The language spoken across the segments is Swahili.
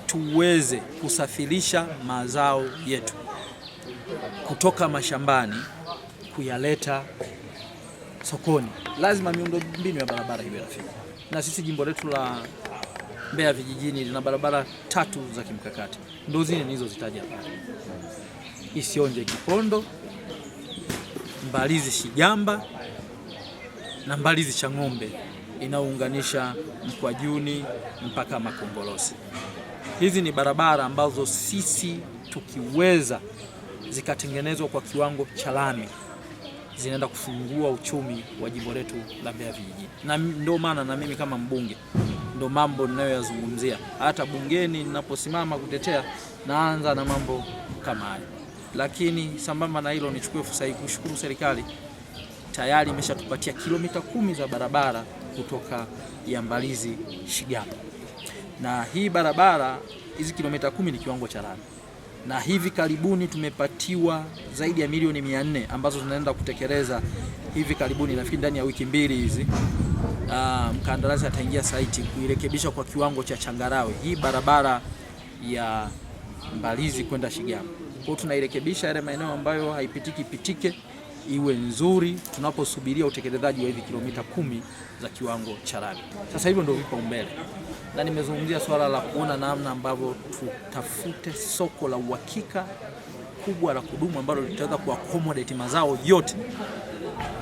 Tuweze kusafirisha mazao yetu kutoka mashambani kuyaleta sokoni, lazima miundombinu ya barabara iwe rafiki. Na sisi jimbo letu la Mbeya vijijini lina barabara 3 za kimkakati, ndio zile nilizozitaja hapa: Isionje Kipondo, Mbalizi Shigamba na Mbalizi Chang'ombe, inaunganisha Mkwajuni mpaka Makongolosi. Hizi ni barabara ambazo sisi tukiweza zikatengenezwa kwa kiwango cha lami zinaenda kufungua uchumi wa jimbo letu la Mbeya vijijini. Na ndio maana na mimi kama mbunge ndio mambo ninayoyazungumzia. Hata bungeni ninaposimama kutetea naanza na mambo kama haya. Lakini sambamba na hilo, nichukue fursa hii kushukuru serikali, tayari imeshatupatia kilomita 10 za barabara kutoka ya Mbalizi Shigamba. Na hii barabara, hizi kilomita 10 ni kiwango cha lami. Na hivi karibuni tumepatiwa zaidi ya milioni 400 ambazo tunaenda kutekeleza hivi karibuni, nafikiri ndani ya wiki 2 hizi. Mkandarasi ataingia site kuirekebisha kwa kiwango cha changarawe hii barabara ya Mbalizi kwenda Shigamba. Kwa hiyo tunairekebisha yale maeneo ambayo haipitike iwe nzuri, tunaposubiria utekelezaji wa hivi kilomita 10 za kiwango cha lami. Sasa hivyo ndio vipaumbele, na nimezungumzia swala la kuona namna ambavyo tutafute soko la uhakika kubwa la kudumu ambalo litaweza kuaccommodate mazao yote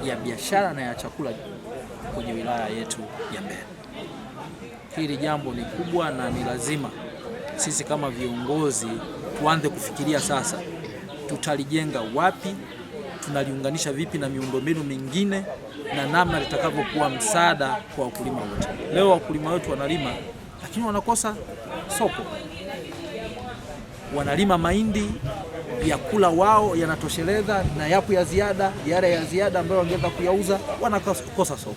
ya biashara na ya chakula kwenye wilaya yetu ya Mbeya. Hili jambo ni kubwa na ni lazima sisi kama viongozi tuanze kufikiria sasa, tutalijenga wapi, tunaliunganisha vipi na miundombinu mingine, na namna litakavyokuwa msaada kwa wakulima wote. Leo wakulima wetu wanalima lakini wanakosa soko. Wanalima mahindi ya kula wao yanatosheleza, na yapo ya ziada, yale ya ziada ambayo wangeweza kuyauza wanakosa soko.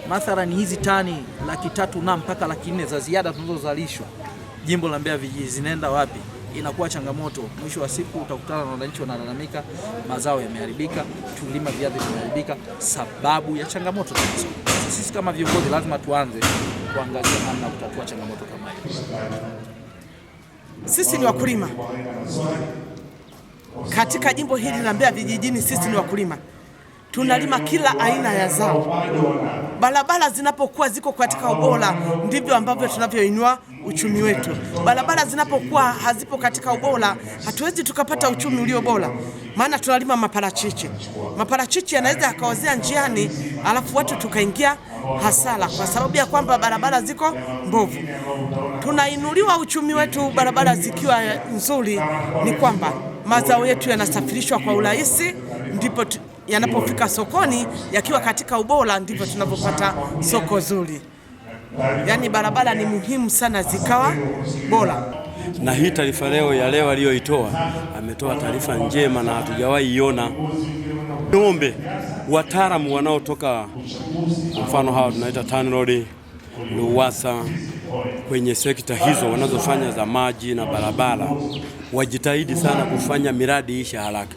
Mathalan hizi tani 300,000 na mpaka 400,000 za ziada zinazozalishwa jimbo la Mbeya vijijini zinaenda wapi? Inakuwa changamoto. Mwisho wa siku utakutana na wananchi wanalalamika, mazao yameharibika, tulima viazi vimeharibika sababu ya changamoto za soko. Sisi kama viongozi lazima tuanze kuangalia namna kutatua changamoto kama hiyo. Sisi ni wakulima katika jimbo hili la Mbeya vijijini. Sisi ni wakulima, tunalima kila aina ya zao. Barabara zinapokuwa ziko katika ubora, ndivyo ambavyo tunavyoinua uchumi wetu. Barabara zinapokuwa hazipo katika ubora, hatuwezi tukapata uchumi ulio bora. Maana tunalima maparachichi. Maparachichi yanaweza yakaozea njiani, alafu watu tukaingia hasara kwa sababu ya kwamba barabara ziko mbovu. Tunainuliwa uchumi wetu barabara zikiwa nzuri, ni kwamba mazao yetu yanasafirishwa kwa urahisi, ndipo yanapofika sokoni yakiwa katika ubora, ndivyo tunavyopata soko zuri. Yaani barabara ni muhimu sana zikawa bora. Na hii taarifa leo aliyoitoa, ametoa taarifa njema na hatujawahi iona. Niombe wataalamu wanaotoka, mfano hawa tunaita TANROADS, RUWASA, kwenye sekta hizo wanazofanya za maji na barabara, wajitahidi sana kufanya miradi isha haraka.